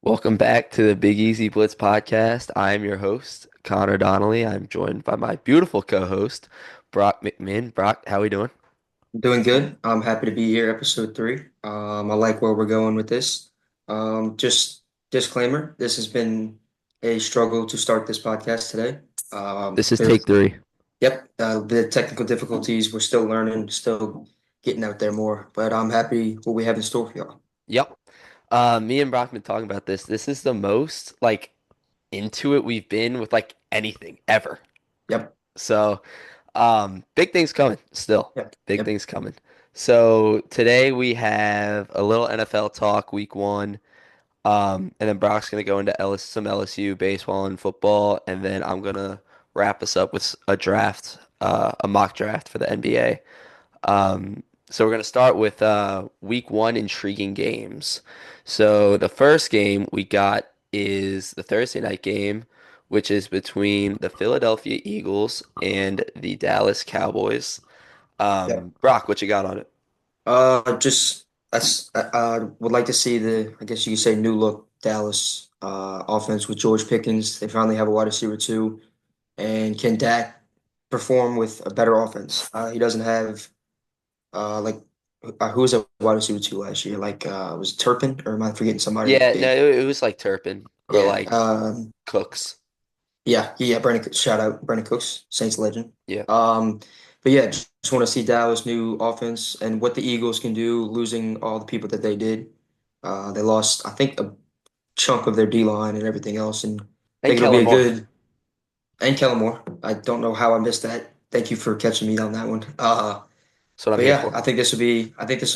Welcome back to the Big Easy Blitz podcast. I'm your host, Connor Donnelly. I'm joined by my beautiful co-host, Brock McMinn. Brock, how we doing? Doing good. I'm happy to be here, episode three. I like where we're going with this. Just disclaimer, this has been a struggle to start this podcast today. This is There, take three. yep, the technical difficulties, we're still learning, still getting out there more, but I'm happy what we have in store for y'all. Yep. Me and Brock been talking about this. This is the most into it we've been with anything ever. Yep, So, big things coming still. yep, Big yep. things coming. So today we have a little NFL talk, week one. And then Brock's gonna go into some LSU baseball and football, and then I'm gonna wrap us up with a draft, a mock draft for the NBA. So we're gonna start with week one intriguing games. So the first game we got is the Thursday night game, which is between the Philadelphia Eagles and the Dallas Cowboys. Yep. Brock, what you got on it? Just I would like to see I guess you could say, new look Dallas offense with George Pickens. They finally have a wide receiver too. And can Dak perform with a better offense? He doesn't have like who was a wide receiver two last year? Was it Turpin, or am I forgetting somebody Yeah, no, big? it was like Turpin or Yeah, like Cooks. yeah. Brandon, shout out Brandon Cooks, Saints legend. Yeah. Um, but yeah, just want to see Dallas' new offense and what the Eagles can do, losing all the people that they did. They lost, I think, a chunk of their D line and everything else, and I And think it'll be Kellen a Moore. good. And Kellen Moore. I don't know how I missed that. Thank you for catching me on that one. That's what I'm But here yeah, for. I think this will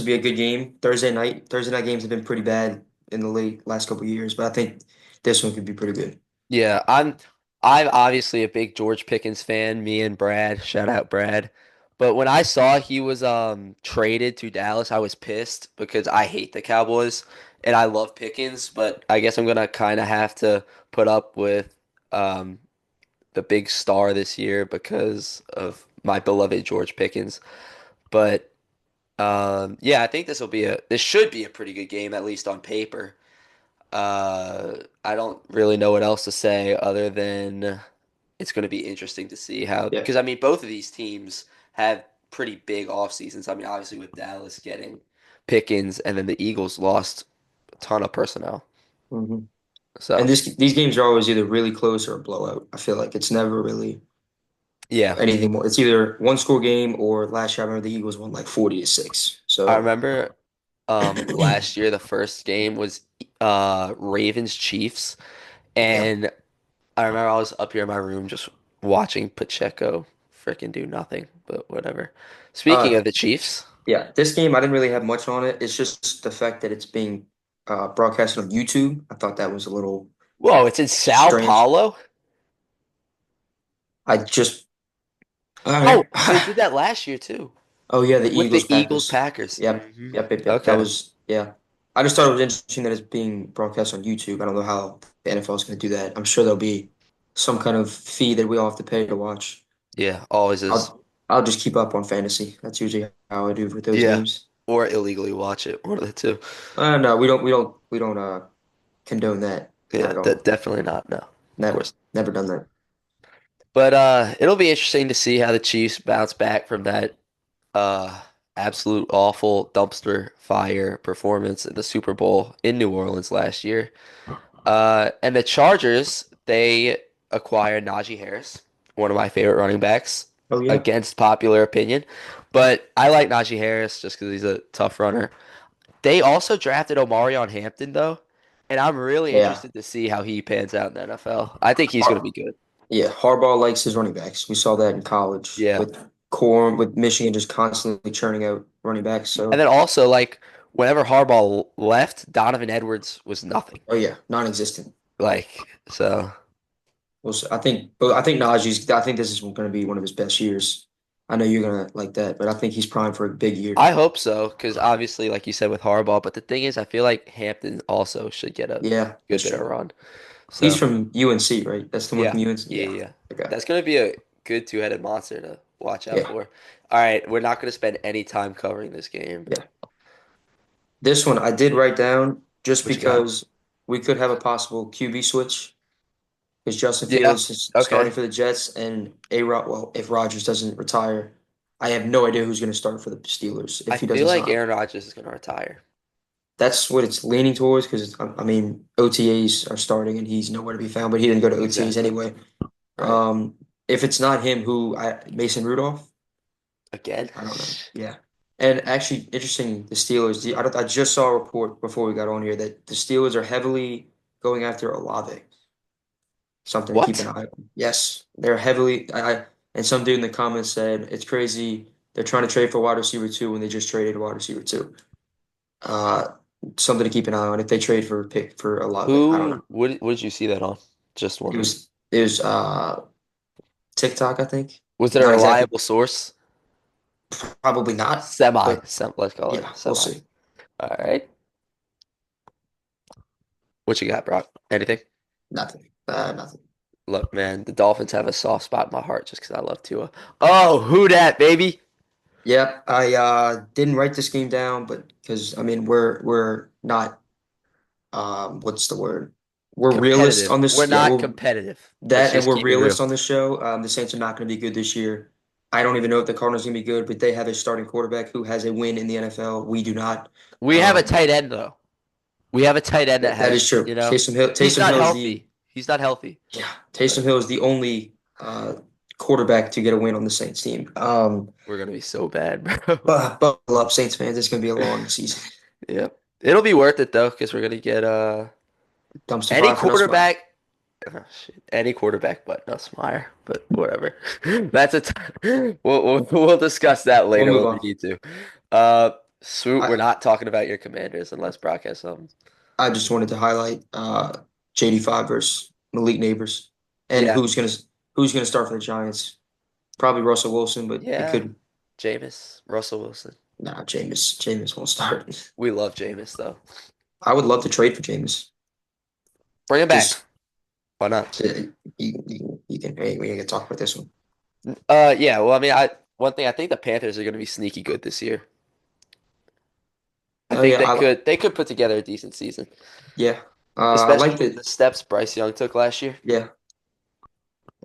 be a good game. Thursday night. Thursday night games have been pretty bad in the league last couple of years, but I think this one could be pretty good. Yeah, I'm obviously a big George Pickens fan, me and Brad, shout out Brad. But when I saw he was traded to Dallas, I was pissed because I hate the Cowboys and I love Pickens, but I guess I'm gonna kind of have to put up with um the big star this year because of my beloved George Pickens. But yeah, I think this should be a pretty good game, at least on paper. I don't really know what else to say other than it's going to be interesting to see how, Yeah. because I mean, both of these teams have pretty big off seasons. I mean, obviously with Dallas getting Pickens, and then the Eagles lost a ton of personnel. hmm And So these games are always either really close or a blowout. I feel like it's never really yeah, anything more. It's either one score game, or last year I remember the Eagles won like 40-6. I So remember last year the first game was Ravens Chiefs, yeah. and I remember I was up here in my room just watching Pacheco freaking do nothing, but whatever. Speaking Uh of the Chiefs. Yeah, this game I didn't really have much on it. It's just the fact that it's being broadcasted on YouTube. I thought that was a little Whoa, it's in Sao strange. Paulo? I just all Oh, right. they did that last year too Oh yeah, the with Eagles the Eagles Packers. Packers. Yep, yep. That Okay. was yeah. I just thought it was interesting that it's being broadcast on YouTube. I don't know how the NFL is going to do that. I'm sure there'll be some kind of fee that we all have to pay to watch. Yeah, always is. I'll just keep up on fantasy. That's usually how I do with those Yeah. games. Or illegally watch it, one of the two. No, we don't condone that. Not Yeah, at all. definitely not. No, of Never, course. never done that. But it'll be interesting to see how the Chiefs bounce back from that uh absolute awful dumpster fire performance in the Super Bowl in New Orleans last year. And the Chargers, they acquired Najee Harris, one of my favorite running backs, Oh yeah. against popular opinion. But I like Najee Harris just because he's a tough runner. They also drafted Omarion Hampton, though, and I'm really Yeah. interested to see how he pans out in the NFL. I think he's going to Har be good. yeah, Harbaugh likes his running backs. We saw that in college Yeah. with Michigan just constantly churning out running backs. And So, then also, whenever Harbaugh left, Donovan Edwards was nothing. oh yeah, non-existent. So But I think Najee's. I think this is going to be one of his best years. I know you're gonna like that, but I think he's primed for a big year. I hope so, because obviously, like you said with Harbaugh, but the thing is, I feel like Hampton also should get a Yeah, good that's bit of true. run. He's So, from UNC, right? That's the one yeah, from UNC. yeah, Yeah. yeah. Okay. That's going to be a good two-headed monster to watch out Yeah. for. All right, we're not going to spend any time covering this game. Yeah. This one I did write down just What you got? because. we could have a possible QB switch because Justin Yeah. Fields is starting Okay. for the Jets and A-Rod. Well, if Rodgers doesn't retire, I have no idea who's going to start for the Steelers I if he feel doesn't like sign. Aaron Rodgers is going to retire. That's what it's leaning towards because I mean OTAs are starting and he's nowhere to be found, but he didn't go to OTAs Exactly. anyway. Right. If it's not him, Mason Rudolph? Again. I don't know. Yeah. And actually, interesting, the Steelers. I just saw a report before we got on here that the Steelers are heavily going after Olave. Something to keep an What? eye on. Yes, they're heavily. And some dude in the comments said it's crazy. They're trying to trade for wide receiver two when they just traded wide receiver two. Uh, Something to keep an eye on if they trade for a pick for Olave. I don't know. Who? What did you see that on? Just It wondering. was it was TikTok, I think. Was it a Not exactly. reliable source? Probably not. Semi. But Let's call it yeah, we'll semi. see. All right. What you got, Brock? Anything? Nothing. Nothing. Look, man, the Dolphins have a soft spot in my heart just because I love Tua. Oh, who dat, baby? Yep, I didn't write this game down, but because I mean we're not what's the word? We're realists Competitive. on We're this. Yeah, not we're competitive. Let's that and just we're keep it real. realists on this show. The Saints are not going to be good this year. I don't even know if the Cardinals are going to be good, but they have a starting quarterback who has a win in the NFL. We do not. We have a Um, tight end though. We have a tight end that that is has, true. Taysom Hill. he's Taysom not Hill is the healthy. He's not healthy. yeah. But Taysom Hill is the only quarterback to get a win on the Saints team. we're gonna be so bad, bro. But buckle up, Saints fans. It's going to be a long season. Yep. It'll be worth it though, because we're gonna get Dumpster any fire for Nussmeier. quarterback. Oh, shit. Any quarterback but Nussmeier. But whatever. That's a we'll discuss that We'll later move when we on. need to. Uh Swoop, we're I not talking about your commanders unless Brock has something. I just wanted to highlight JD5 versus Malik Neighbors and Yeah. who's gonna start for the Giants. Probably Russell Wilson, but it Yeah. could Jameis, Russell Wilson. nah, Jameis won't start. We love Jameis though. I would love to trade for Jameis. Bring him back. Just Why not? you can hey, we ain't gonna talk about this one. Yeah, well, I mean, I one thing I think the Panthers are going to be sneaky good this year. I Oh think yeah, they could put together a decent season, yeah. I especially like with the the steps Bryce Young took last year. yeah.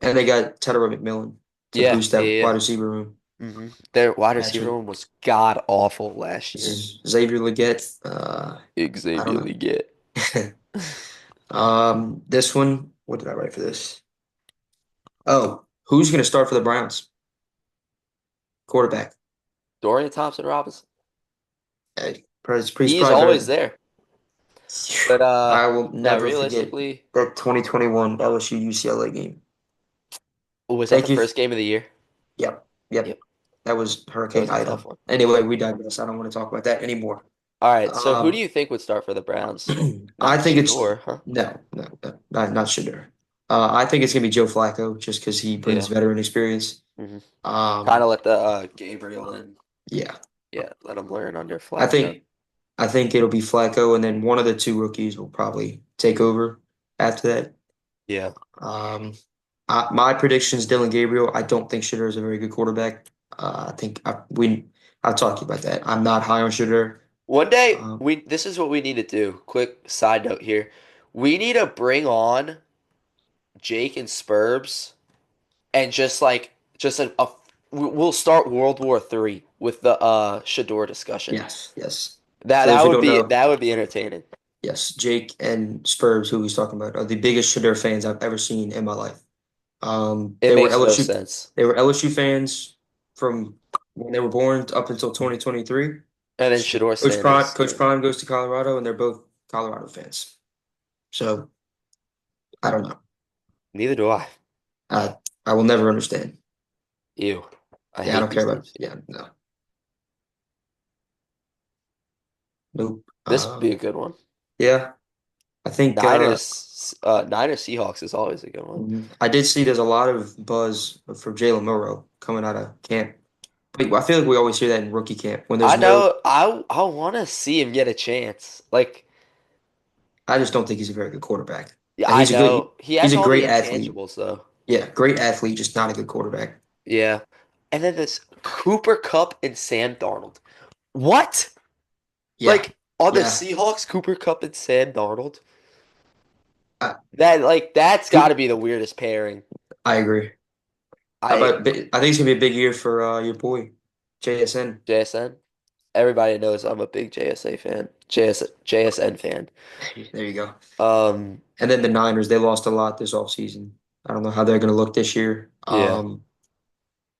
And they got Tedder McMillan to Yeah, boost yeah, that yeah. wide receiver room. Their wide receiver Patrick. room was god awful last This year. is Xavier Leggett. I don't Xavier know. Leggett. This one, what did I write for this? Oh, who's going to start for the Browns? Quarterback. Dorian Thompson Robinson. Hey, he's He's probably always better. there. But I will no, never forget realistically, that 2021 LSU UCLA game. was that the Thank you. first game of the year? Yep, yep. Yep, That was that Hurricane was a tough Ida. one. Anyway, we digress. I don't want to talk about that anymore. All right, so who do Um, you think would start for the Browns? I Not think it's Shador, huh? no, not Shedeur. I think it's gonna be Joe Flacco just because he Yeah. brings veteran experience. hmm Kind Um, of let the Gabriel and yeah, yeah, let him learn under I Flacco. think I think it'll be Flacco, and then one of the two rookies will probably take over after that. Yeah. Um, my prediction is Dylan Gabriel. I don't think Shedeur is a very good quarterback. I think I've talked to you about that. I'm not high on Shedeur. One day Um, we this is what we need to do. Quick side note here. We need to bring on Jake and Spurbs and we'll start World War III with the Shador discussion. yes, yes. That For those that who would don't be know, that would be entertaining. yes, Jake and Spurbs, who he's talking about, are the biggest Shedeur fans I've ever seen in my life. It makes no sense. They were LSU fans from when they were born up until 2023. And then Shador Sanders. Coach Prime goes to Colorado, and they're both Colorado fans. So I don't know. Neither do I. I I will never understand. Ew. I Yeah, I hate don't care these about. teams. Yeah, no, nope. This would be a good one. Yeah, I think Niners Seahawks is always a good one. I did see there's a lot of buzz for Jalen Murrow coming out of camp. But I feel like we always hear that in rookie camp when I there's no. know I want to see him get a chance. Like, I just don't think he's a very good quarterback. yeah, And I know he he's has a all the great athlete. intangibles though. Yeah, great athlete, just not a good quarterback. Yeah. And then this Cooper Cup and Sam Darnold. What? Yeah, Like, are the yeah. Seahawks Cooper Cup and Sam Darnold? I, That's got to who, be the weirdest pairing. I agree. How I about, I think it's gonna be a big year for your boy, JSN. JSN. Everybody knows I'm a big JSA fan. JSN fan. There you go. Um, And then the Niners, they lost a lot this offseason. I don't know how they're gonna look this year. yeah.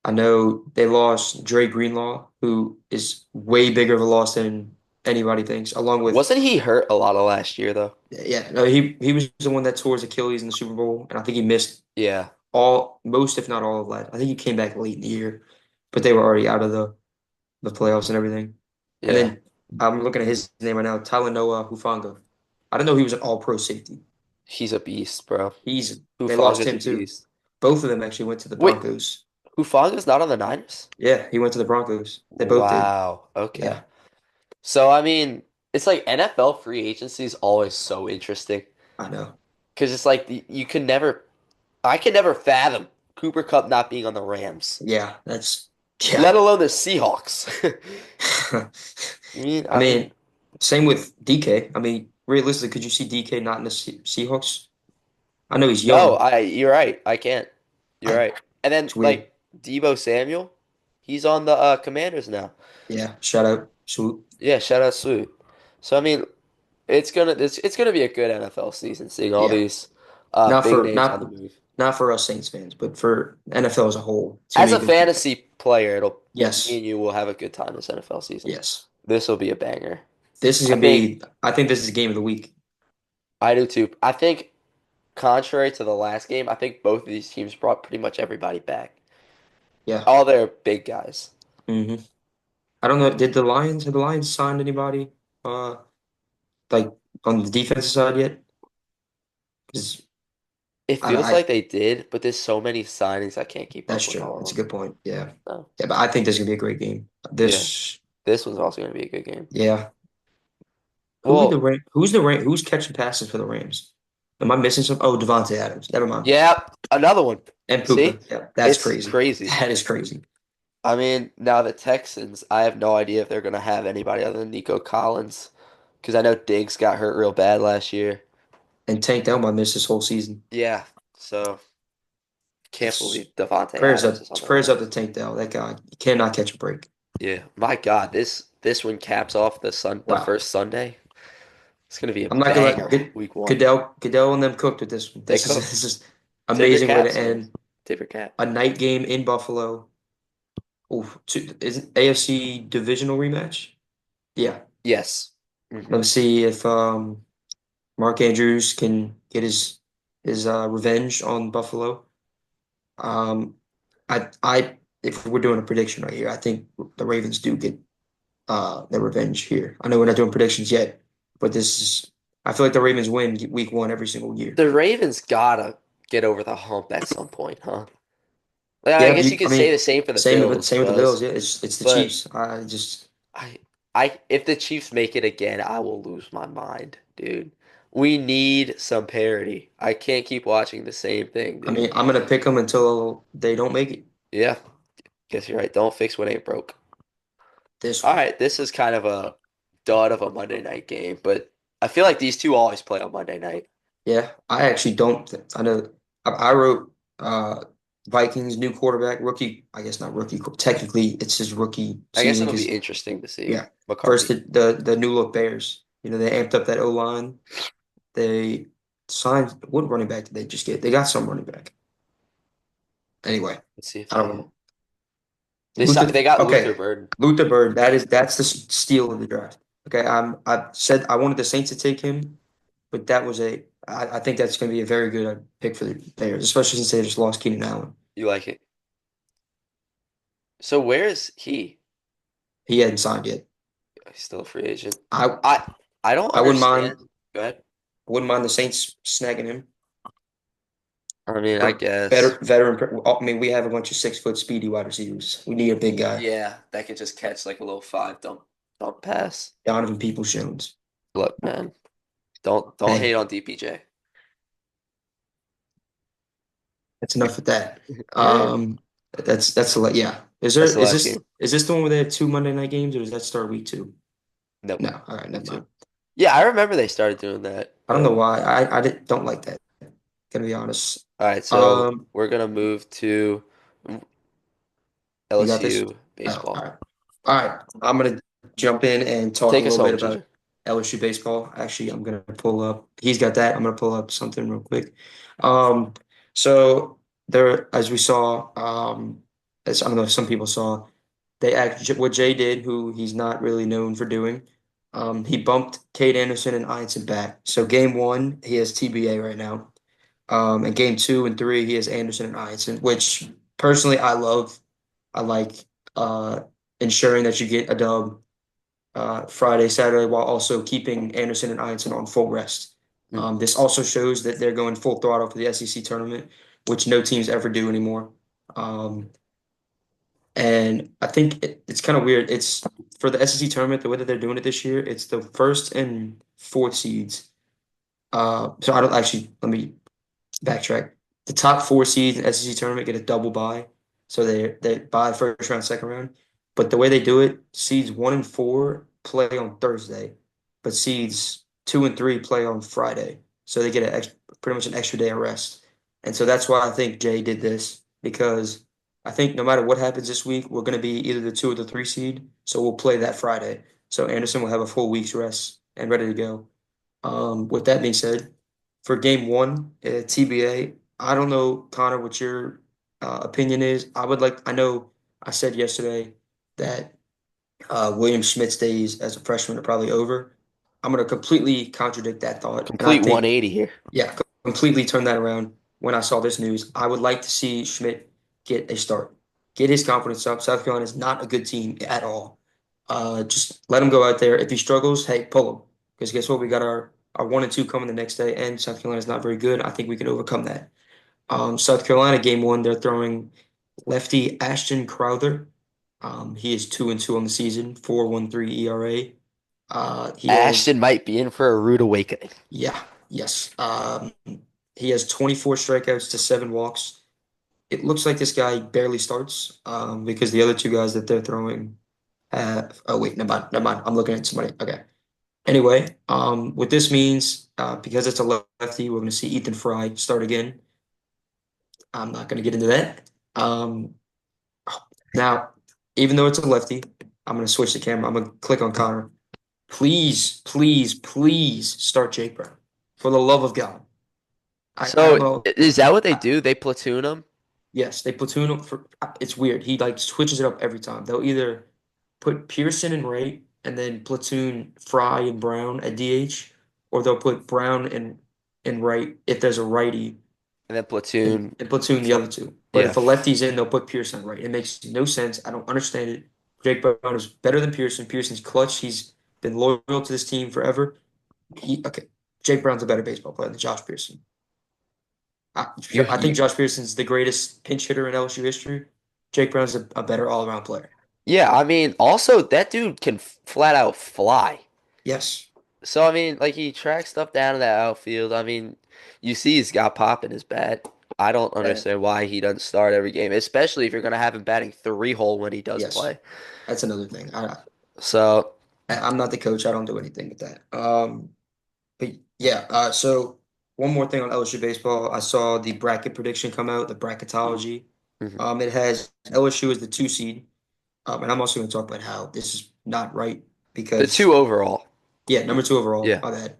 I know they lost Dre Greenlaw, who is way bigger of a loss than anybody thinks, along with Wasn't he hurt a lot of last year though? yeah, no, he was the one that tore his Achilles in the Super Bowl, and I think he missed Yeah. most, if not all, of that. I think he came back late in the year, but they were already out of the playoffs and everything. And Yeah. then I'm looking at his name right now, Talanoa Hufanga. I didn't know he was an all-pro safety. He's a beast, bro. They lost Hufanga's a him too. beast. Both of them actually went to the Wait, Broncos. Hufanga's not on the Niners? Yeah, he went to the Broncos. They both did. Wow. Okay. Yeah, So I mean, it's like NFL free agency is always so interesting I know. because it's like you can never, I can never fathom Cooper Kupp not being on the Rams, Yeah, that's yeah. let alone the Seahawks. I mean, I I mean, mean, same with DK. I mean, realistically, could you see DK not in the Seahawks? I know he's no, young. you're right. I can't. You're I, right. And then it's weird. like Debo Samuel, he's on the Commanders now. Yeah, shout out, swoop. Yeah, shout out Swoop. So I mean, it's gonna be a good NFL season, seeing all Yeah, these not big for names on the not move. not for us Saints fans, but for NFL as a whole. It's gonna As be a a good season. fantasy player, it'll me Yes, and you will have a good time this NFL season. yes. This will be a banger. This is I gonna think be. I think this is the game of the week. I do too. I think contrary to the last game, I think both of these teams brought pretty much everybody back. Yeah. All their big guys. hmm I don't know. Did the Lions have the Lions signed anybody? Uh, like on the defensive side yet? Because It feels I like they did, but there's so many signings I can't keep that's up with true. all of That's a them. good point. Yeah. No. Yeah, but I think this is gonna be a great game. Yeah. This, This was also going to be a good game. yeah. Well, Who's catching passes for the Rams? Am I missing some? Oh, Devontae Adams. Never mind. yeah, another one. And See? Puka. Yeah, that's It's crazy. crazy. That is crazy. I mean, now the Texans, I have no idea if they're going to have anybody other than Nico Collins because I know Diggs got hurt real bad last year. And Tank Dell might miss this whole season. Yeah, so can't It's believe Devontae Adams is on the prayers up to Rams. Tank Dell. That guy cannot catch a break. Yeah, my God, this one caps off the Wow. first Sunday. It's gonna be a I'm not gonna let banger week one. Goodell and them cooked with this one. They This cooked. is Tip your amazing way to caps, man. end Tip your cap. a night game in Buffalo. Oh, is it AFC divisional rematch? Yeah. Yes. Hmm. Let's see if Mark Andrews can get his revenge on Buffalo. Um, I if we're doing a prediction right here, I think the Ravens do get their revenge here. I know we're not doing predictions yet, but this is I feel like the Ravens win week one every single year. The Ravens gotta get over the hump at some point, huh? Like, I Yeah, guess you I could say mean, the same for the Bills, same with the Bills. but Yeah, it's the but Chiefs. I just I if the Chiefs make it again, I will lose my mind, dude. We need some parity. I can't keep watching the same thing, I dude. mean, I'm gonna pick them until they don't make it. Yeah, guess you're right. Don't fix what ain't broke. This All one. right, this is kind of a dud of a Monday night game, but I feel like these two always play on Monday night. Yeah, I actually don't. I know. I wrote Vikings new quarterback rookie. I guess not rookie. Technically, it's his rookie I guess season it'll be because interesting to see yeah. First, McCarthy. the new look Bears. You know, they amped up that O line. They signed what running back did they just get? They got some running back. Anyway, Let's see if I don't they know. Luther. they got Luther Okay, Burden. Luther Bird. That's the steal of the draft. Okay, I said I wanted the Saints to take him, but that was I think that's going to be a very good pick for the Bears, especially since they just lost Keenan Allen. You like it? So where is he? He hadn't signed yet. He's still a free agent. I I I don't I understand. Go ahead. wouldn't mind the Saints snagging him. I mean, I For guess. veteran. I mean, we have a bunch of 6 foot speedy wide receivers. We need a big guy. Yeah, that could just catch like a little five dump pass. Donovan Peoples-Jones. Look, man, don't Hey, hate on DPJ. that's enough with that. Yeah, That's the yeah. that's the last game. Is this the one where they have 2 Monday night games, or does that start week 2? Nope, No. All right, me never too. mind. Yeah, I remember they started doing that. I don't know But why. Don't like that, gonna be honest. all right, so Um, we're gonna move to you got this? LSU Oh, all baseball. right. All right. I'm gonna jump in and talk a Take us little bit home, Ginger. about LSU baseball. Actually, I'm gonna pull up. He's got that. I'm gonna pull up something real quick. Um, so there, as we saw, as I don't know if some people saw, they act what Jay did, who he's not really known for doing. He bumped Cade Anderson and Ianson back. So game one, he has TBA right now. And game two and three, he has Anderson and Ianson, which personally I love. I like uh, ensuring that you get a dub Friday, Saturday, while also keeping Anderson and Ianson on full rest. Mhm. This also shows that they're going full throttle for the SEC tournament, which no teams ever do anymore. Um, and I think it's kind of weird. It's for the SEC tournament, the way that they're doing it this year, it's the first and fourth seeds. So I don't actually, let me backtrack. The top four seeds in the SEC tournament get a double bye, so they bye first round, second round. But the way they do it, seeds one and four play on Thursday, but seeds two and three play on Friday, so they get pretty much an extra day of rest. And so that's why I think Jay did this because I think no matter what happens this week, we're going to be either the two or the three seed, so we'll play that Friday. So Anderson will have a full week's rest and ready to go. With that being said, for game one, TBA, I don't know, Connor, what your opinion is. I know I said yesterday that William Schmidt's days as a freshman are probably over. I'm going to completely contradict that thought. And I Complete think, 180 here. yeah, completely turn that around when I saw this news. I would like to see Schmidt get a start, get his confidence up. South Carolina is not a good team at all. Just let him go out there. If he struggles, hey, pull him. Because guess what? We got our one and two coming the next day, and South Carolina is not very good. I think we can overcome that. South Carolina game one, they're throwing lefty Ashton Crowther. He is 2-2 on the season, 4.13 ERA. He has Ashton might be in for a rude awakening. Yeah, yes. He has 24 strikeouts to seven walks. It looks like this guy barely starts because the other two guys that they're throwing have. Oh wait, never mind, never mind. I'm looking at somebody. Okay. Anyway, what this means, because it's a lefty, we're going to see Ethan Fry start again. I'm not going to get into that. Now, even though it's a lefty, I'm going to switch the camera. I'm going to click on Connor. Please, please, please start Jake Brown. For the love of God. I So don't know. is that what they do? They platoon them? Yes, they platoon him for. It's weird. He like switches it up every time. They'll either put Pearson in right and then platoon Fry and Brown at DH, or they'll put Brown in right if there's a righty And then and, platoon. and platoon the Fr other two. But yeah. if a lefty's in, they'll put Pearson right. It makes no sense. I don't understand it. Jake Brown is better than Pearson. Pearson's clutch. He's been loyal to this team forever. Okay. Jake Brown's a better baseball player than Josh Pearson. I, You, I you, think Josh Pearson's the greatest pinch hitter in LSU history. Jake Brown's a better all around player. yeah, I mean, also that dude can flat out fly. Yes. So I mean, like he tracks stuff down in that outfield. I mean, you see he's got pop in his bat. I don't Uh, understand why he doesn't start every game, especially if you're gonna have him batting three hole when he does yes. play. That's another thing. So I'm not the coach. I don't do anything with that. But yeah. So one more thing on LSU baseball. I saw the bracket prediction come out. The bracketology. mhm. It has LSU as the two seed. And I'm also going to talk about how this is not right The because two overall. yeah, number two overall. Yeah. My bad.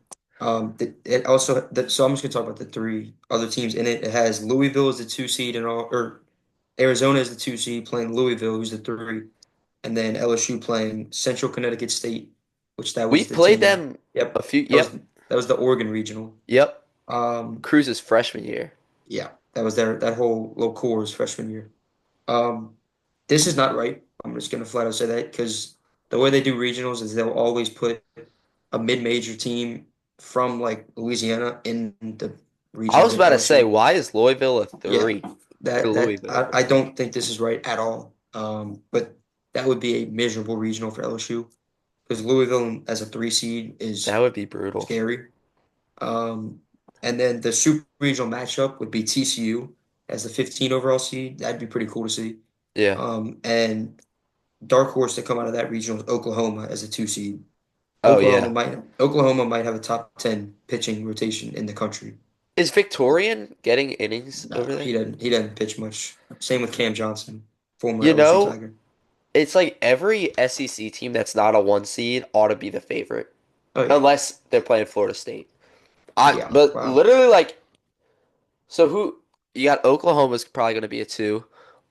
It also so I'm just gonna talk about the three other teams in it. It has Louisville as the two seed and all, or Arizona as the two seed playing Louisville, who's the three, and then LSU playing Central Connecticut State, which that was We've the played team. them Yep, a few. that was the Oregon regional. Yep. Um, Cruz's freshman year. yeah, that was that whole little core's freshman year. Um, this is not right. I'm just gonna flat out say that because the way they do regionals is they'll always put a mid-major team from like Louisiana in the I regional was with about to say, LSU. why is Louisville a Yeah, three for Louisville? I don't think this is right at all. But that would be a miserable regional for LSU because Louisville as a three seed That is would be brutal. scary. Um, and then the super regional matchup would be TCU as the 15 overall seed. That'd be pretty cool to see. Yeah. And dark horse to come out of that regional is Oklahoma as a two seed. Oh yeah. Oklahoma might have a top 10 pitching rotation in the country. Is Victorian getting innings Nah, over there? he doesn't pitch much. Same with Cam Johnson, former You LSU know, Tiger. it's like every SEC team that's not a one seed ought to be the favorite, Oh yeah, unless they're playing Florida State. I yeah. but Wow. literally like so who you got Oklahoma's probably going to be a two.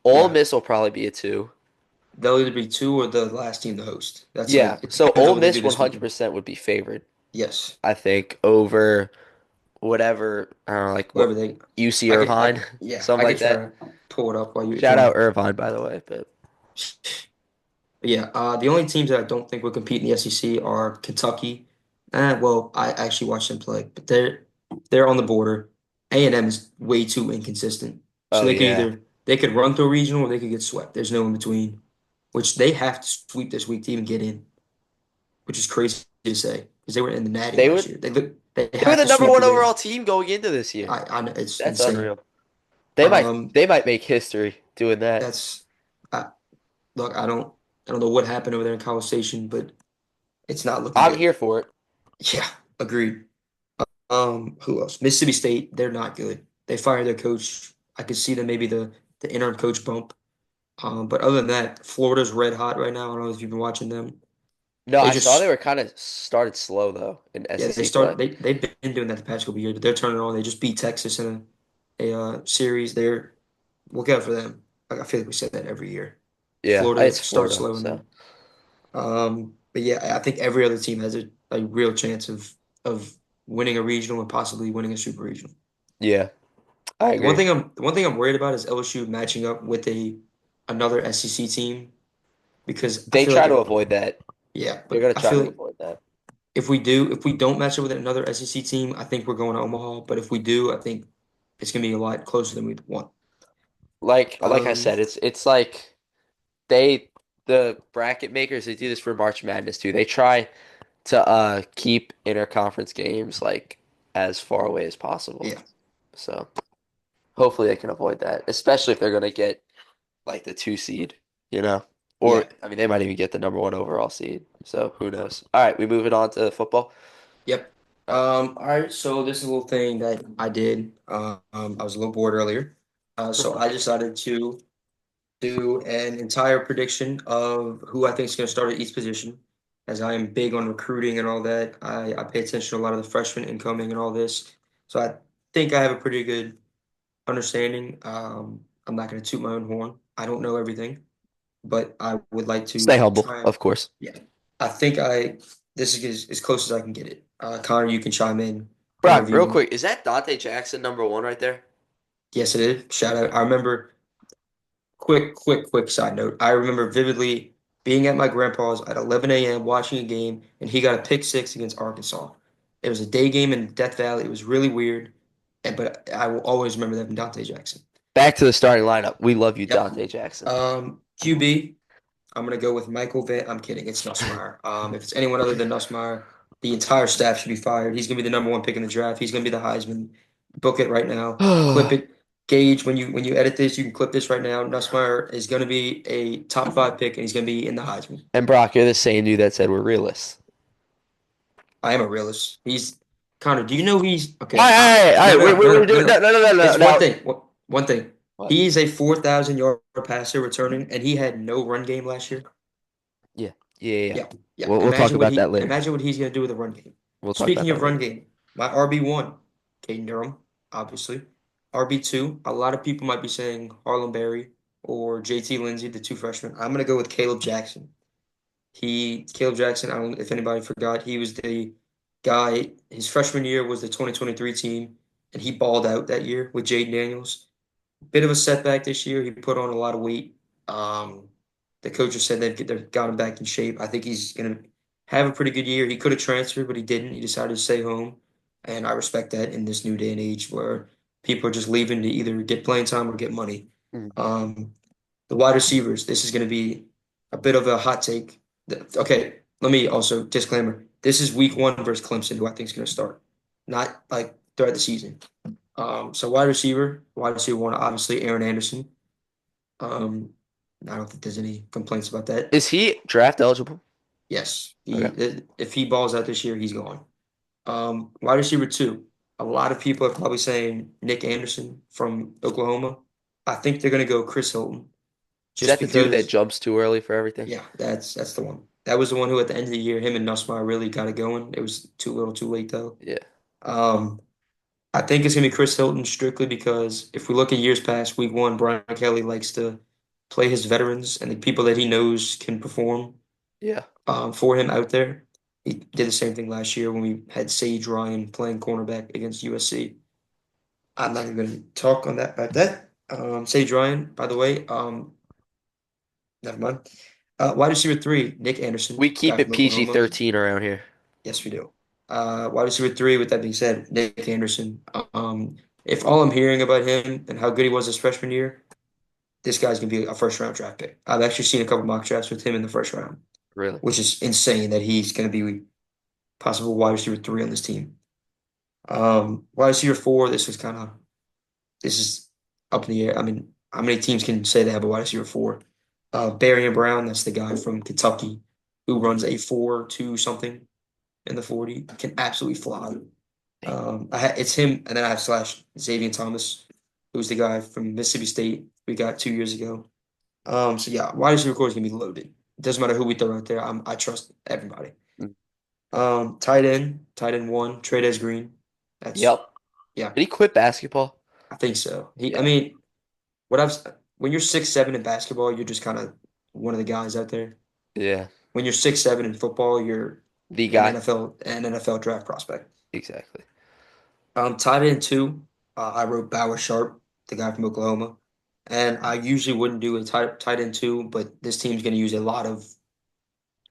Ole Yeah, Miss will probably be a two. they'll either be two or the last team to host. That's Yeah, like it so depends on Ole what they do Miss this weekend. 100% would be favored, Yes, I think, over whatever, I don't know, like what whoever they. UC Irvine, Yeah, something I like could try that. to pull it up while you're Shout out trying. Irvine, by the way, but Yeah, the only teams that I don't think would compete in the SEC are Kentucky. Well, I actually watched them play, but they're on the border. A&M is way too inconsistent. So oh yeah, they could run through a regional or they could get swept. There's no in between, which they have to sweep this week to even get in, which is crazy to say because they were in the Natty they last would year. They they were have the to number sweep to one get in. overall team going into this year. I know it's That's insane. unreal. They might Um, they might make history doing that. that's I, look. I don't know what happened over there in College Station, but it's not looking I'm good. here for it. Yeah, agreed. Who else? Mississippi State, they're not good. They fired their coach. I could see them maybe the interim coach bump. But other than that, Florida's red hot right now. I don't know if you've been watching them. No, They I saw they just were kind of started slow though in yeah, SEC play. they've been doing that the past couple of years, but they're turning on. They just beat Texas in a series. They're look out for them. Like, I feel like we said that every year. Yeah, Florida it's starts Florida, slow and so then but yeah, I think every other team has a real chance of winning a regional and possibly winning a super regional. yeah, I agree. The one thing I'm worried about is LSU matching up with a another SEC team because I They feel try like to avoid that. yeah, They're but gonna I try feel to like avoid that. if we don't match up with another SEC team, I think we're going to Omaha. But if we do, I think it's gonna be a lot closer than we want. Like I Um, said, it's like they the bracket makers they do this for March Madness too. They try to keep interconference games like as far away as possible. yeah, So hopefully they can avoid that, especially if they're gonna get like the two seed, you know? Or yeah, I mean they might even get the number one overall seed. So who knows? All right, we moving on to football. yep. All right. All right. So this is a little thing that I did. I was a little bored earlier, so I decided to do an entire prediction of who I think is going to start at each position. As I am big on recruiting and all that, I pay attention to a lot of the freshmen incoming and all this. So I think I have a pretty good understanding. I'm not going to toot my own horn. I don't know everything, but I would like Stay to humble, try and, of course. yeah. I think this is as close as I can get it. Connor, you can chime in Brock, whenever real you, quick, is that Dante Jackson number one right there? yes, it is. Shout out. I remember quick side note. I remember vividly being at my grandpa's at 11 a.m. watching a game, and he got a pick six against Arkansas. It was a day game in Death Valley. It was really weird, but I will always remember that from Dante Jackson. Back to the starting lineup. We love you, Yep. Dante Jackson. QB, I'm gonna go with Michael Van. I'm kidding. It's Nussmeier. If it's anyone other than Nussmeier, the entire staff should be fired. He's gonna be the number one pick in the draft. He's gonna be the Heisman. Book it right now. Clip it. Gage, when you edit this, you can clip this right now. Nussmeier is gonna be a top five pick, and he's gonna be in the Heisman. And Brock, you're the same dude that said we're realists. I am a realist. He's Connor. Do you know he's All okay? right, all right, all No, right. no, no, no, We're no, no, doing no. no. It's one Now, thing. One thing. what? He's a 4,000 yard passer returning, and he had no run game last year. Yeah, yeah. Yeah, yeah. We'll talk about that later. Imagine what he's gonna do with a run game. We'll talk about Speaking that of run later. game, my RB1, Caden Durham, obviously. RB2, a lot of people might be saying Harlem Berry or JT Lindsay, the two freshmen. I'm gonna go with Caleb Jackson. Caleb Jackson, I don't know if anybody forgot, he was the guy, his freshman year was the 2023 team, and he balled out that year with Jaden Daniels. Bit of a setback this year. He put on a lot of weight. Um, the coaches said they got him back in shape. I think he's gonna have a pretty good year. He could have transferred, but he didn't. He decided to stay home, and I respect that in this new day and age where people are just leaving to either get playing time or get money. Mm. Um, the wide receivers. This is going to be a bit of a hot take. Okay, let me also disclaimer. This is week one versus Clemson, who I think is going to start, not like throughout the season. So wide receiver one, obviously Aaron Anderson. Um, I don't think there's any complaints about that. Is he draft eligible? Yes. Okay. If he balls out this year, he's gone. Wide receiver two. A lot of people are probably saying Nick Anderson from Oklahoma. I think they're gonna go Chris Hilton Is just that the dude that because. jumps too early for everything? Yeah, that's the one. That was the one who at the end of the year, him and Nussmeier really got it going. It was too little, too late though. Yeah. Um, I think it's gonna be Chris Hilton strictly because if we look at years past, week one, Brian Kelly likes to play his veterans and the people that he knows can perform Yeah. for him out there. He did the same thing last year when we had Sage Ryan playing cornerback against USC. I'm not even gonna talk on that about that. Sage Ryan, by the way, never mind. Wide receiver three, Nick We Anderson, keep guy it from Oklahoma. PG-13 around here. Yes, we do. Wide receiver three, with that being said, Nick Anderson. If all I'm hearing about him and how good he was his freshman year, this guy's gonna be a first round draft pick. I've actually seen a couple mock drafts with him in the first round, Really? which is insane that he's gonna be possible wide receiver three on this team. Wide receiver four, this is up in the air. I mean, how many teams can say they have a wide receiver four? Barry and Brown, that's the guy from Kentucky who runs a 4.2 something in the 40, can absolutely fly. It's him, and then I have slash Xavier Thomas, who's the guy from Mississippi State we got 2 years ago. So yeah, wide receiver core is gonna be loaded. It doesn't matter who we throw out there. I trust everybody. Mm. Tight end one, Trey Green. That's Yep. yeah, Did he quit basketball? I think so. I Yeah. mean, what I've when you're 6'7" in basketball, you're just kind of one of the guys out there. Yeah. When you're 6'7" in football, you're The guy. An NFL draft prospect. Exactly. Tight end two, I wrote Bauer Sharp, the guy from Oklahoma, and I usually wouldn't do a tight end two, but this team's going to use a lot of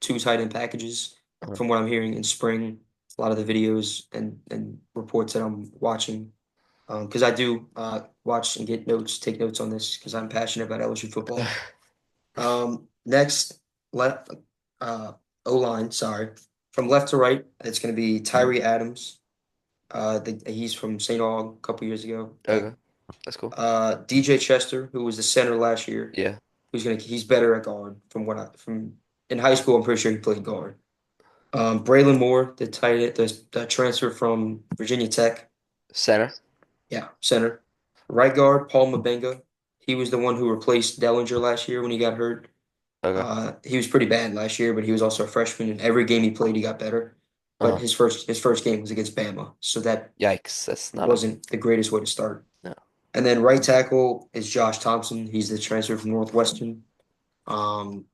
two tight end packages, Uh-huh. from what I'm hearing in spring. A lot of the videos and reports that I'm watching, because I do watch and get notes, take notes on this because I'm passionate about LSU football. Next, left uh, O line, sorry, from left to right, it's going to be Tyree Adams. He's from St. Aug a couple years ago. Okay. That's cool. DJ Chester, who was the center last year, Yeah. he's better at guard from in high school. I'm pretty sure he played guard. Braylon Moore, the tight end, the transfer from Virginia Tech, Center. yeah, center. Right guard, Paul Mabenga. He was the one who replaced Dellinger last year when he got hurt. Okay. He was pretty bad last year, but he was also a freshman, and every game he played, he got better. But Uh-huh. his first game was against Bama, so that Yikes. That's not a wasn't the greatest way to start. no. And then right tackle is Josh Thompson. He's the transfer from Northwestern. Um,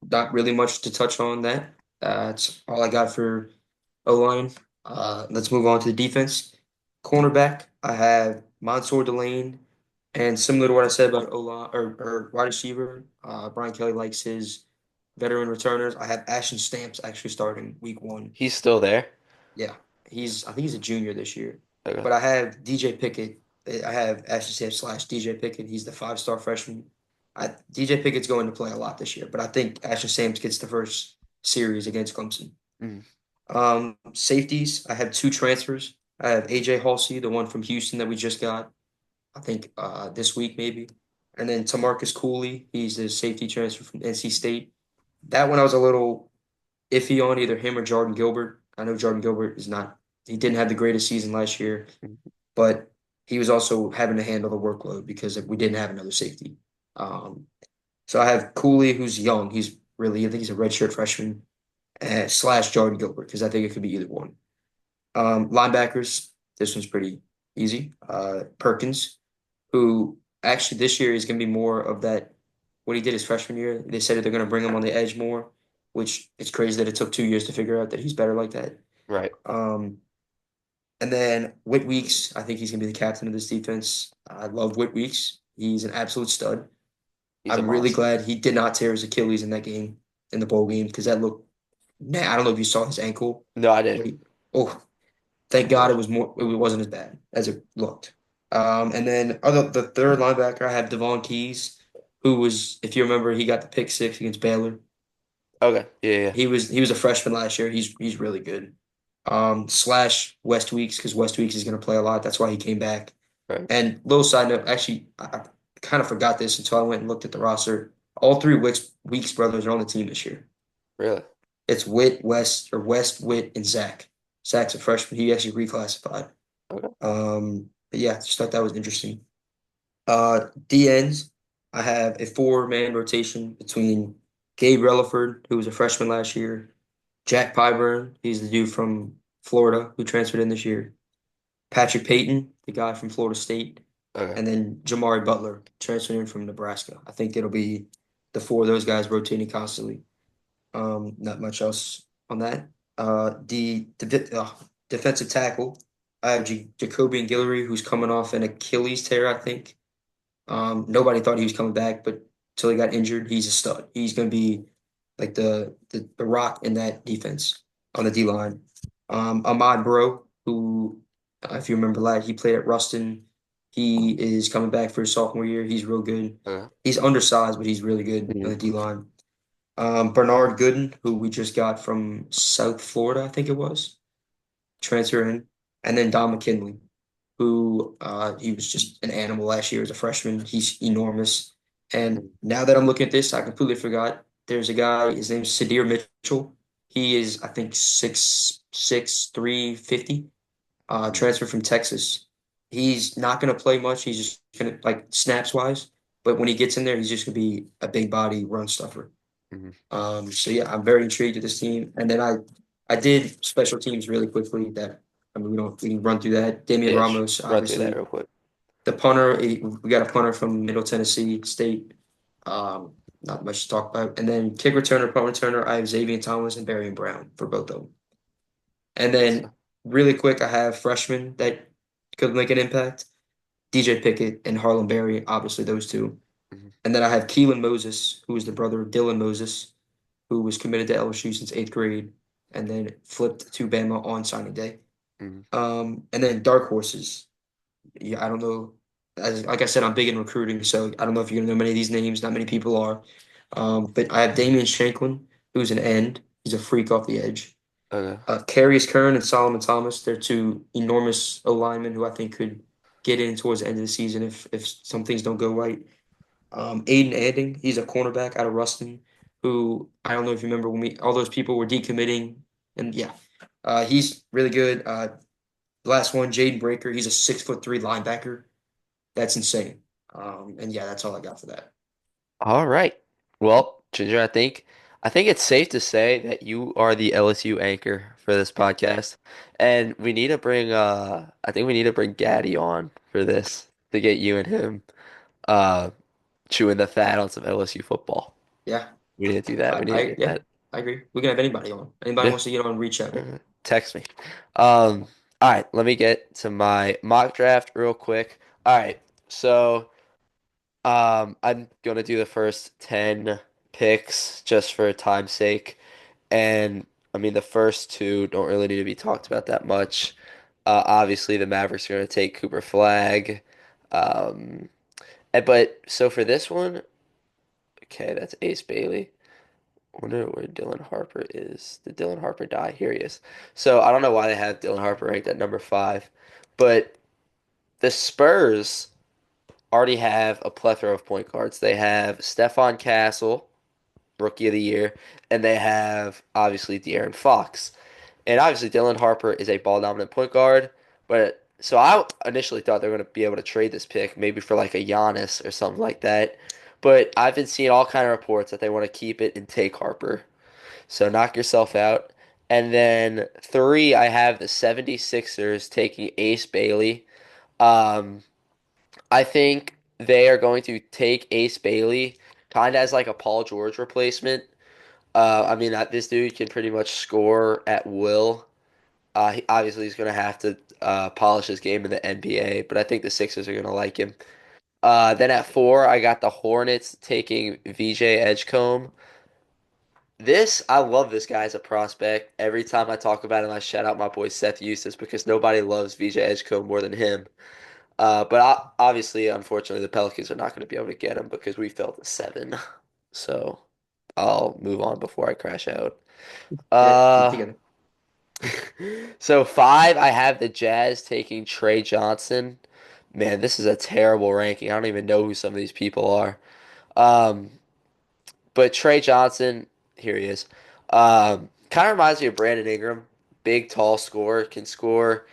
Not really much to touch on that. That's all I got for O line. Let's move on to the defense. Cornerback, I have Mansour Delane, and similar to what I said about O line or wide receiver, Brian Kelly likes his veteran returners. I have Ashton Stamps actually starting week one. He's still there. Yeah, I think he's a junior this year. Okay. But I have DJ Pickett. I have Ashton Stamps slash DJ Pickett. He's the 5-star freshman. DJ Pickett's going to play a lot this year, but I think Ashton Stamps gets the first series against Clemson. Mm. Safeties, I have two transfers. I have AJ Halsey, the one from Houston that we just got, I think this week maybe. And then Tamarcus Cooley, he's the safety transfer from NC State. That one I was a little iffy on either him or Jordan Gilbert. I know Jordan Gilbert is not, he didn't have the greatest season last year, Mm. but he was also having to handle the workload because we didn't have another safety. Um, so I have Cooley, who's young. I think he's a redshirt freshman, slash Jordan Gilbert, because I think it could be either one. Linebackers, this one's pretty easy. Perkins, who actually this year is going to be more of that, what he did his freshman year. They said that they're going to bring him on the edge more, which it's crazy that it took 2 years to figure out that he's better like that. Right. Um, and then Whit Weeks, I think he's going to be the captain of this defense. I love Whit Weeks. He's an absolute stud. He's a I'm really monster. glad he did not tear his Achilles in that game, in the bowl game, because that looked, man, I don't know if you saw his ankle. No, I But didn't. oh, thank God it wasn't as bad as it looked. And then the third linebacker, I have Devon Keys, who was, if you remember, he got the pick six against Baylor. Okay. Yeah, yeah. He was a freshman last year. He's really good. Slash West Weeks, because West Weeks is going to play a lot. That's why he came back. Right. And little side note, actually, I kind of forgot this until I went and looked at the roster. All three Weeks brothers are on the team this year. Really? It's Witt, West, Witt, and Zach. Zach's a freshman. He actually reclassified. Okay. But yeah, just thought that was interesting. DNs, I have a four-man rotation between Gabe Relaford, who was a freshman last year, Jack Pyburn, he's the dude from Florida who transferred in this year, Patrick Payton, the guy from Florida State, Okay. and then Jamari Butler, transferred in from Nebraska. I think it'll be the four of those guys rotating constantly. Not much else on that. The defensive tackle, I have Jacoby and Guillory, who's coming off an Achilles tear, I think. Nobody thought he was coming back, but until he got injured, he's a stud. He's going to be like the rock in that defense on the D line. Ahmad Bro, who, if you remember last, he played at Ruston. He is coming back for his sophomore year. He's real good. Okay. He's undersized, but he's really good on Mhm. the D line. Bernard Gooden, who we just got from South Florida, I think it was, transfer in, and then Don McKinley, who he was just an animal last year as a freshman. He's enormous. And Mhm. now that I'm looking at this, I completely forgot. There's a guy, his name's Sadir Mitchell. He is, I think, 6'6", 350, transfer from Texas. He's not going to play much. He's just going to, like, snaps wise. But when he gets in there, he's just going to be a big body run stuffer. Mhm. So yeah, I'm very intrigued with this team. And then I did special teams really quickly. That I mean, we can run through that. Damian Yeah, Ramos, run through that obviously. real quick. The punter, we got a punter from Middle Tennessee State. Um, Not much to talk about. And then kick returner, punt returner, I have Xavier Thomas and Barry Brown for both of them. And then So, really quick, I have freshmen that could make an impact. DJ Pickett and Harlem Berry, obviously those two. mhm. And then I have Keelan Moses, who is the brother of Dylan Moses, who was committed to LSU since eighth grade and then flipped to Bama on signing day. Mhm. And then dark horses. Yeah, I don't know. Like I said, I'm big in recruiting, so I don't know if you're gonna know many of these names. Not many people are. But I have Damian Shanklin, who's an end. He's a freak off the edge. Okay. Carius Kern and Solomon Thomas. They're two enormous O linemen who I think could get in towards the end of the season if some things don't go right. Aiden Anding, he's a cornerback out of Ruston, who I don't know if you remember when we all those people were decommitting, and yeah, he's really good. The last one, Jaden Breaker, he's a 6'3" linebacker. That's insane. And yeah, that's all I got for that. All right. Well, Ginger, I think it's safe to say that you are the LSU anchor for this podcast. And we need to bring I think we need to bring Gaddy on for this to get you and him uh chewing the fat on some LSU football. Yeah, We need to do that. We need to get yeah, that. I agree. We can have anybody on. Anybody Yeah. wants to get on, reach out. Text me. Um, all right, let me get to my mock draft real quick. All right. So I'm gonna do the first 10 picks just for time's sake. And I mean, the first two don't really need to be talked about that much. Obviously, the Mavericks are gonna take Cooper Flag. Um, but so for this one, okay, that's Ace Bailey. Wonder where Dylan Harper is. Did Dylan Harper die? Here he is. So I don't know why they have Dylan Harper ranked at number five, but the Spurs already have a plethora of point guards. They have Stephon Castle, Rookie of the Year, and they have obviously De'Aaron Fox. And obviously Dylan Harper is a ball dominant point guard, but so I initially thought they were going to be able to trade this pick maybe for like a Giannis or something like that. But I've been seeing all kind of reports that they want to keep it and take Harper. So knock yourself out. And then three, I have the 76ers taking Ace Bailey. Um, I think they are going to take Ace Bailey kind of as like a Paul George replacement. I mean, this dude can pretty much score at will. Obviously, he's going to have to polish his game in the NBA, but I think the Sixers are going to like him. Then at four, I got the Hornets taking VJ Edgecombe. I love this guy as a prospect. Every time I talk about him, I shout out my boy Seth Eustace because nobody loves VJ Edgecombe more than him. Obviously, unfortunately, the Pelicans are not going to be able to get him because we fell to seven. So I'll move on before I crash out. Yeah, keep it Uh, together. so five, I have the Jazz taking Trey Johnson. Man, this is a terrible ranking. I don't even know who some of these people are. Um, but Trey Johnson, here he is. Kind of reminds me of Brandon Ingram. Big, tall scorer, can score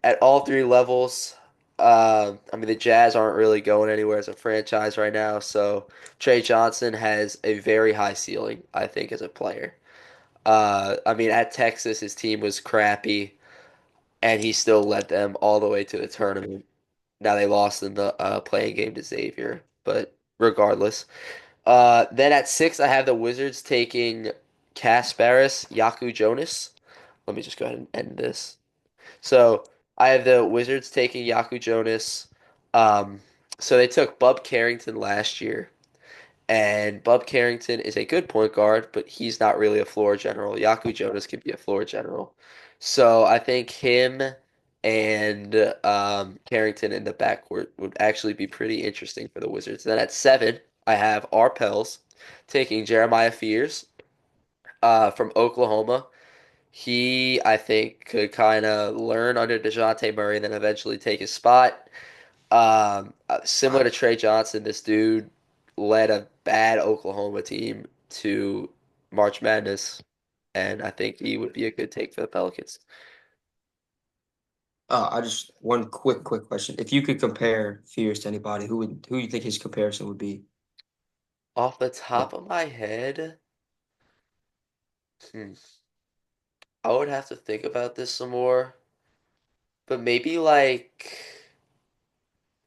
at all three levels. I mean, the Jazz aren't really going anywhere as a franchise right now, so Trey Johnson has a very high ceiling, I think, as a player. I mean, at Texas, his team was crappy, and he still led them all the way to the tournament. Now they lost in the playing game to Xavier, but regardless. Then at six, I have the Wizards taking Kasparis Yaku Jonas. Let me just go ahead and end this. So I have the Wizards taking Yaku Jonas. Um, so they took Bub Carrington last year, and Bub Carrington is a good point guard, but he's not really a floor general. Yaku Jonas could be a floor general. So I think him and Carrington in the backcourt would actually be pretty interesting for the Wizards. Then at seven, I have our Pels taking Jeremiah Fears from Oklahoma. He, I think, could kind of learn under DeJounte Murray and then eventually take his spot. Similar to Trey Johnson, this dude led a bad Oklahoma team to March Madness, and I think he would be a good take for the Pelicans. I just one quick question. If you could compare Fears to anybody, who you think his comparison would be? Off the top Oh, of my head, hmm, I would have to think about this some more, but maybe like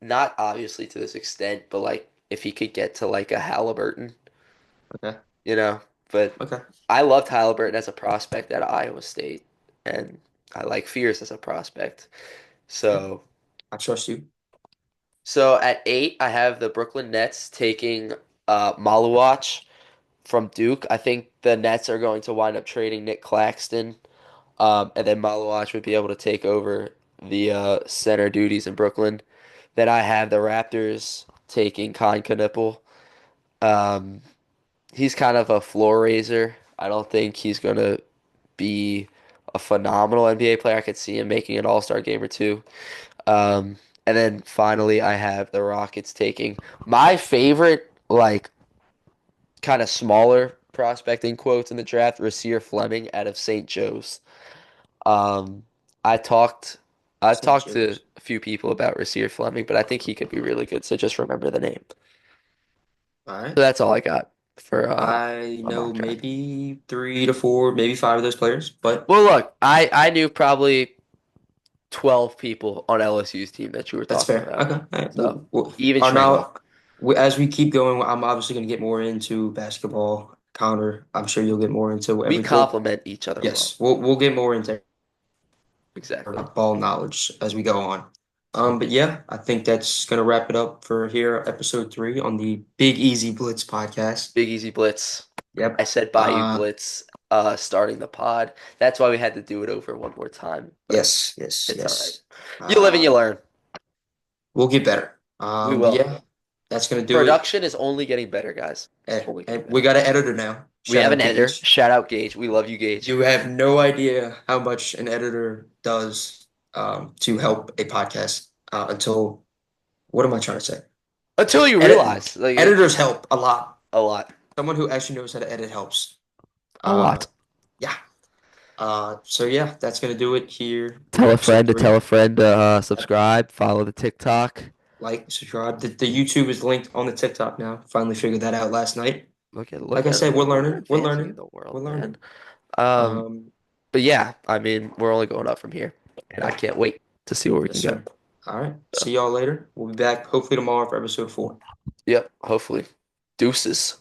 not obviously to this extent, but like if he could get to like a Halliburton, okay, you know. But okay. I loved Halliburton as a prospect at Iowa State, and I like Fierce as a prospect. Yeah, So, I trust you. so at eight, I have the Brooklyn Nets taking Maluach from Duke. I think the Nets are going to wind up trading Nick Claxton, and then Maluach would be able to take over the center duties in Brooklyn. Then I have the Raptors taking Con Knipple. Um, he's kind of a floor raiser. I don't think he's going to be a phenomenal NBA player. I could see him making an All-Star game or two. Um, and then finally, I have the Rockets taking my favorite, like, kind of smaller prospecting quotes in the draft, Rasir Fleming out of St. Joe's. Um, I talked, I've St. talked to Joe's. a few people about Rasir Fleming, but I think he could be really good. So just remember the name. All right. So that's all I got for I my know mock draft. maybe three to four, maybe five of those players, but Well, look, I knew probably 12 people on LSU's team that you were that's talking fair. about. Okay. All right. So We'll, even our Trayvon. now, as we keep going, I'm obviously going to get more into basketball. Counter, I'm sure you'll get more into We every. Well, complement each other well. yes, we'll get more into our Exactly. ball knowledge as we go on. But yeah, I think that's gonna wrap it up for here, episode 3 on the Big Easy Blitz podcast. Big Easy Blitz. I Yep. said Bayou Blitz starting the pod. That's why we had to do it over one more time, but Yes, yes, it's all right. yes. You live and you learn. We'll get better. We But will. yeah, that's gonna do it. Production is only getting better, guys. It's only getting We better. got an editor now. We Shout have out an editor. Gage. Shout out Gage. We love you, Gage. You have no idea how much an editor does to help a podcast until what am I trying to say? Until you Edit realize, like editors help a lot. a lot, Someone who actually knows how to edit helps. a Uh, lot. yeah. So yeah, that's gonna do it here with Tell a episode friend to three. tell a friend to Yep. subscribe. Follow the TikTok. Like, subscribe. The YouTube is linked on the TikTok now. Finally figured that out last night. Look Like I at said, we're we're learning. We're advancing in learning. the world, We're man. learning. Um, Um, but yeah, I mean, we're only going up from here, and I yeah. can't wait to see where we Yes, can go. sir. All right. So, See y'all later. We'll be back hopefully tomorrow for episode 4. yep, hopefully. Deuces.